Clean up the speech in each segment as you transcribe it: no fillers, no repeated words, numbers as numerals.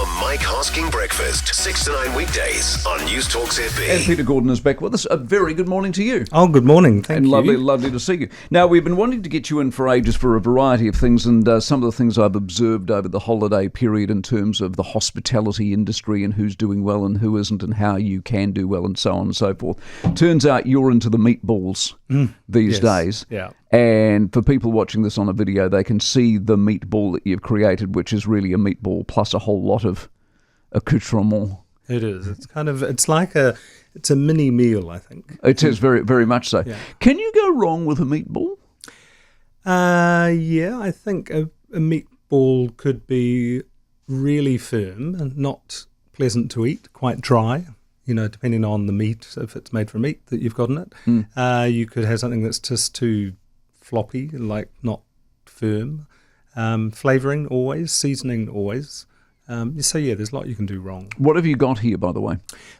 The Mike Hosking Breakfast, 6 to 9 weekdays on News Talk ZB. And Peter Gordon is back with us. A very good morning to you. Oh, good morning. Thank you. And lovely to see you. Now, we've been wanting to get you in for ages for a variety of things, and some of the things I've observed over the holiday period in terms of the hospitality industry and who's doing well and who isn't and how you can do well and so on and so forth. Turns out you're into the meatballs these days. Yeah. And for people watching this on a video, they can see the meatball that you've created, which is really a meatball plus a whole lot of accoutrement. It is. It's a mini meal, I think. It is very, very much so. Yeah. Can you go wrong with a meatball? Yeah, I think a meatball could be really firm and not pleasant to eat, quite dry, depending on the meat, if it's made from meat that you've got in it. You could have something that's just too floppy, like not firm. Flavouring always, seasoning always. So yeah, there's a lot you can do wrong. What have you got here, by the way?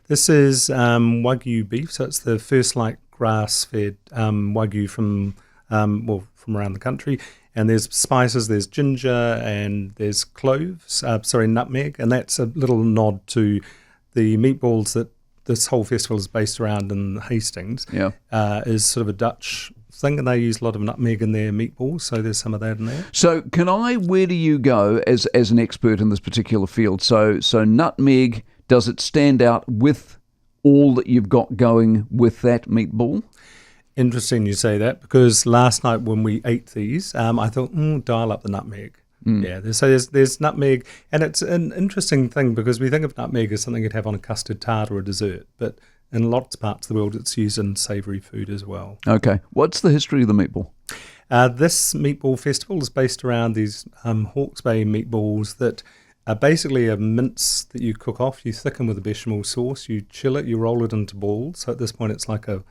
This is Wagyu beef, so it's the first grass-fed Wagyu from around the country. And there's spices, there's ginger, and there's nutmeg, and that's a little nod to the meatballs that this whole festival is based around in Hastings. Yeah. Is sort of a Dutch thing, and they use a lot of nutmeg in their meatballs, so there's some of that in there. So where do you go as an expert in this particular field? So nutmeg, does it stand out with all that you've got going with that meatball? Interesting you say that, because last night when we ate these, I thought, dial up the nutmeg. Yeah, there's nutmeg, and it's an interesting thing because we think of nutmeg as something you'd have on a custard tart or a dessert, but in lots of parts of the world it's used in savoury food as well. Okay, what's the history of the meatball? This Meatball Festival is based around these Hawke's Bay meatballs that are basically a mince that you cook off. You thicken with a bechamel sauce, you chill it, you roll it into balls. So at this point it's like a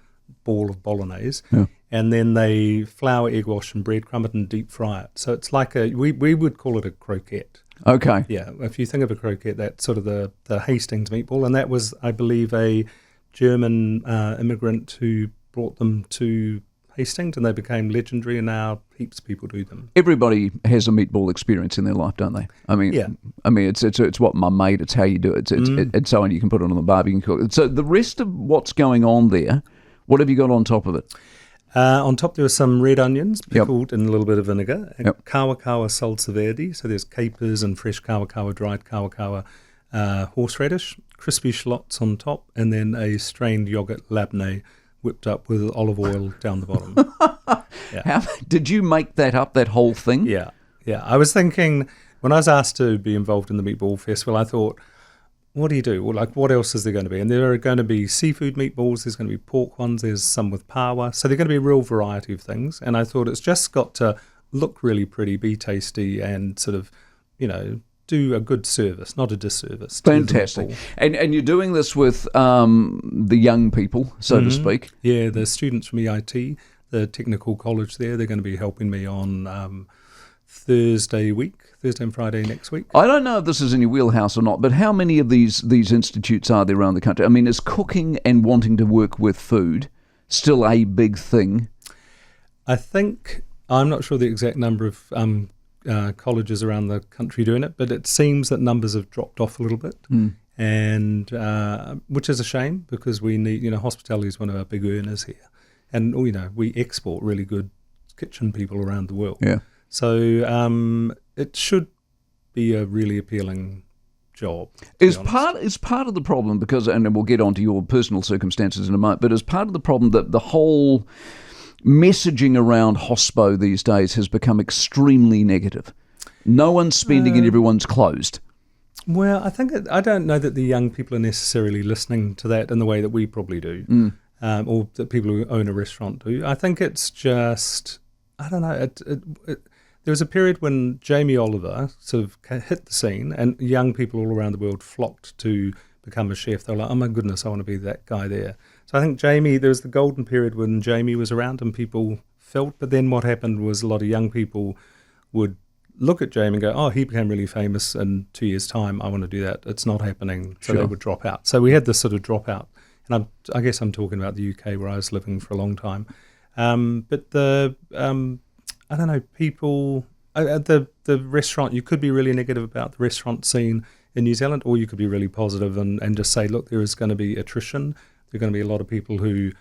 ball of bolognese. Yeah. And then they flour, egg wash and breadcrumb it and deep fry it. So it's like we would call it a croquette. Okay. Yeah, if you think of a croquette, that's sort of the Hastings meatball. And that was, I believe, a German immigrant who brought them to Hastings, and they became legendary, and now heaps of people do them. Everybody has a meatball experience in their life, don't they? I mean, yeah. It's what mum made. It's how you do it. It's so on. You can put it on the barbie and cook it. So the rest of what's going on there, what have you got on top of it? On top there are some red onions pickled in a little bit of vinegar, and kawa salsa verde, so there's capers and fresh kawa, dried kawa, horseradish, crispy shallots on top, and then a strained yogurt labneh whipped up with olive oil down the bottom. Yeah. How did you make that up, that whole thing? Yeah. I was thinking, when I was asked to be involved in the Meatball Festival, I thought, what do you do? Well, what else is there going to be? And there are going to be seafood meatballs, there's going to be pork ones, there's some with pawa. So there's going to be a real variety of things. And I thought it's just got to look really pretty, be tasty, and sort of, do a good service, not a disservice. Fantastic. And you're doing this with the young people, so to speak. Yeah, the students from EIT, the technical college there, they're going to be helping me on Thursday and Friday next week. I don't know if this is in your wheelhouse or not, but how many of these institutes are there around the country? I mean, is cooking and wanting to work with food still a big thing? I think, I'm not sure the exact number of colleges around the country doing it, but it seems that numbers have dropped off a little bit, and which is a shame, because we need, hospitality is one of our big earners here, and we export really good kitchen people around the world. Yeah. So it should be a really appealing job. Is part of the problem, because, and we'll get onto your personal circumstances in a moment, but is part of the problem that the whole messaging around hospo these days has become extremely negative? No one's spending and everyone's closed. Well, I don't know that the young people are necessarily listening to that in the way that we probably do, or that people who own a restaurant do. I think it's just, I don't know, there was a period when Jamie Oliver sort of hit the scene, and young people all around the world flocked to become a chef. They were like, oh my goodness, I want to be that guy there. So I think there was the golden period when Jamie was around and people felt, but then what happened was a lot of young people would look at Jamie and go, oh, he became really famous in 2 years' time, I want to do that. It's not happening. So they would drop out. So we had this sort of dropout. And I guess I'm talking about the UK where I was living for a long time. But I don't know, people the restaurant, you could be really negative about the restaurant scene in New Zealand, or you could be really positive and just say, look, there is going to be attrition. There are going to be a lot of people who,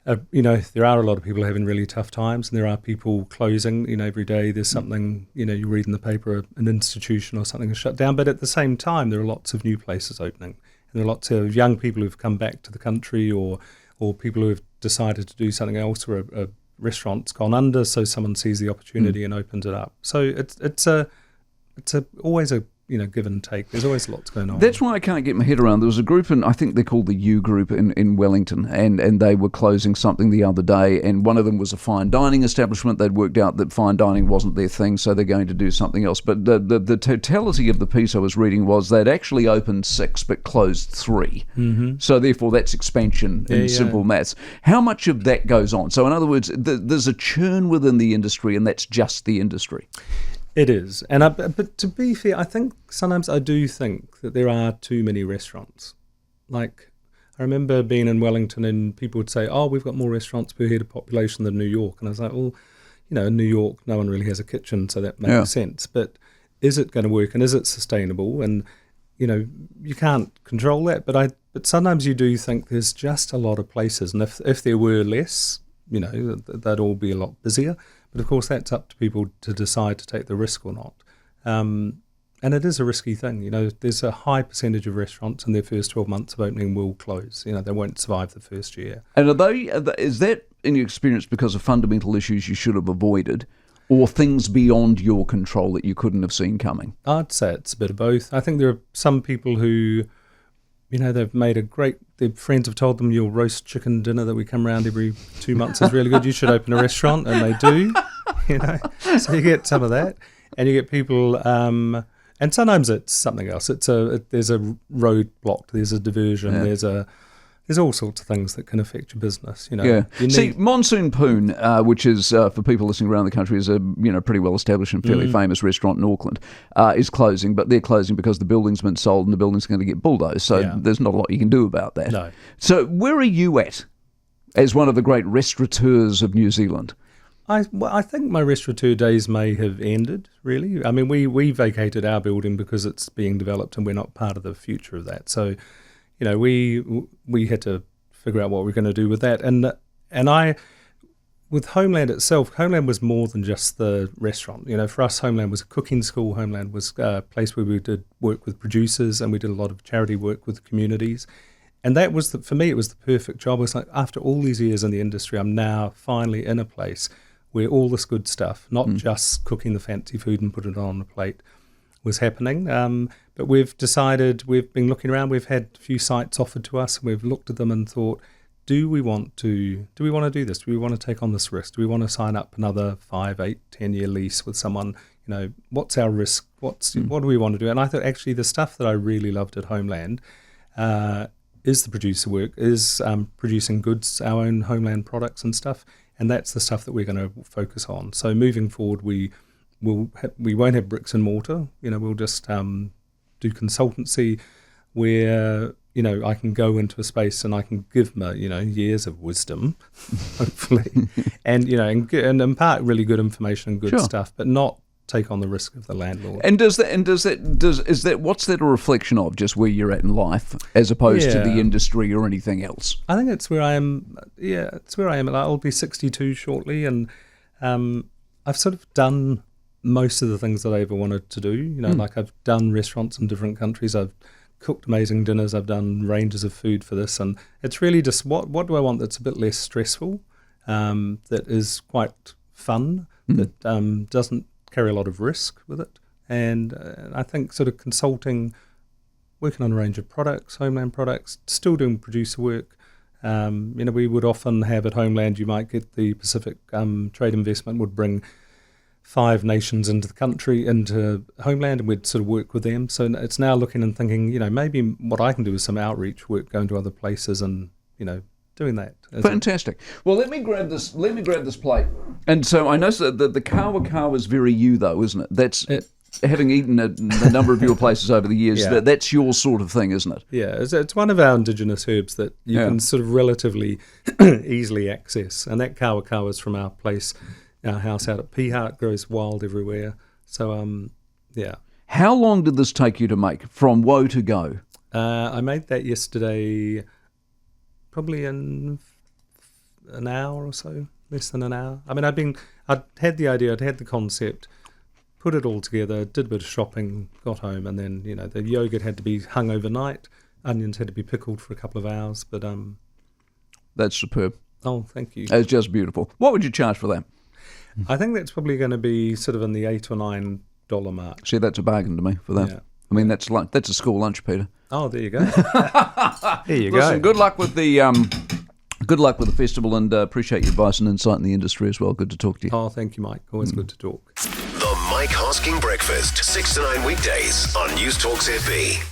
there are a lot of people having really tough times, and there are people closing. Every day there's something, you read in the paper, an institution or something is shut down. But at the same time, there are lots of new places opening, and there are lots of young people who've come back to the country, or people who have decided to do something else, or a restaurant's gone under, so someone sees the opportunity and opens it up. So it's always a give and take. There's always lots going on. That's why I can't get my head around. There was a group, I think they're called the U Group in Wellington, and they were closing something the other day, and one of them was a fine dining establishment. They'd worked out that fine dining wasn't their thing, so they're going to do something else. But the totality of the piece I was reading was they'd actually opened 6 but closed 3. Mm-hmm. So therefore that's expansion in simple maths. How much of that goes on? So in other words, there's a churn within the industry, and that's just the industry. It is, but to be fair, I think sometimes I do think that there are too many restaurants. Like, I remember being in Wellington and people would say, "Oh, we've got more restaurants per head of population than New York," and I was like, "Well, in New York, no one really has a kitchen, so that makes sense. But is it going to work, and is it sustainable? And you can't control that. But sometimes you do think there's just a lot of places, and if there were less, they'd all be a lot busier. But of course, that's up to people to decide to take the risk or not. And it is a risky thing. There's a high percentage of restaurants in their first 12 months of opening will close. They won't survive the first year. And is that, in your experience, because of fundamental issues you should have avoided, or things beyond your control that you couldn't have seen coming? I'd say it's a bit of both. I think there are some people who, they've made their friends have told them your roast chicken dinner that we come around every 2 months is really good. You should open a restaurant, and they do, So you get some of that, and you get people, and sometimes it's something else. There's a road blocked, there's a diversion, there's all sorts of things that can affect your business. See, Monsoon Poon, which is for people listening around the country, is a pretty well established and fairly famous restaurant in Auckland, is closing, but they're closing because the building's been sold and the building's going to get bulldozed. So there's not a lot you can do about that. No. So where are you at as one of the great restaurateurs of New Zealand? I think my restaurateur days may have ended, really. I mean, we vacated our building because it's being developed and we're not part of the future of that. So, we had to figure out what we're going to do with that. And with Homeland itself, Homeland was more than just the restaurant. For us, Homeland was a cooking school. Homeland was a place where we did work with producers, and we did a lot of charity work with communities. And that was, for me, it was the perfect job. It was like, after all these years in the industry, I'm now finally in a place where all this good stuff, not just cooking the fancy food and put it on a plate, was happening. But we've decided, we've been looking around, we've had a few sites offered to us, and we've looked at them and thought, do we want to do this? Do we want to take on this risk? Do we want to sign up another 5, 8, 10-year lease with someone? What's our risk? What do we want to do? And I thought, actually, the stuff that I really loved at Homeland is the producer work, is producing goods, our own Homeland products and stuff. And that's the stuff that we're going to focus on. So moving forward, we won't have bricks and mortar. We'll just do consultancy where I can go into a space and I can give my years of wisdom, hopefully, and and impart really good information and good stuff, but not take on the risk of the landlord. And is that what's that a reflection of, just where you're at in life as opposed to the industry or anything else? I think it's where I am. Yeah, it's where I am. I'll be 62 shortly, and I've sort of done most of the things that I ever wanted to do. Like I've done restaurants in different countries. I've cooked amazing dinners. I've done ranges of food for this, and it's really just what do I want that's a bit less stressful, that is quite fun, that doesn't carry a lot of risk with it. And I think sort of consulting, working on a range of products, Homeland products, still doing producer work. We would often have at Homeland, you might get the Pacific Trade Investment would bring 5 nations into the country, into Homeland, and we'd sort of work with them. So it's now looking and thinking, maybe what I can do is some outreach work, going to other places and, doing that. Fantastic. Well, let me grab this plate. And so I know that the kawa is very you, though, isn't it? That's having eaten at a number of your places over the years. That's your sort of thing, isn't it? Yeah, it's one of our indigenous herbs that you can sort of relatively easily access. And that kawa is from our place our house out at Peahart grows wild everywhere. So, yeah. How long did this take you to make, from woe to go? I made that yesterday, probably in an hour or so, less than an hour. I mean, I'd had the idea, I'd had the concept, put it all together, did a bit of shopping, got home, and then, the yogurt had to be hung overnight, onions had to be pickled for a couple of hours, but... That's superb. Oh, thank you. It's just beautiful. What would you charge for that? I think that's probably going to be sort of in the $8 or $9 mark. See, that's a bargain to me for that. Yeah. I mean, that's a school lunch, Peter. Oh, there you go. There you Listen, go. good luck with the festival, and appreciate your advice and insight in the industry as well. Good to talk to you. Oh, thank you, Mike. Always good to talk. The Mike Hosking Breakfast, 6 to 9 weekdays on News Talk ZB.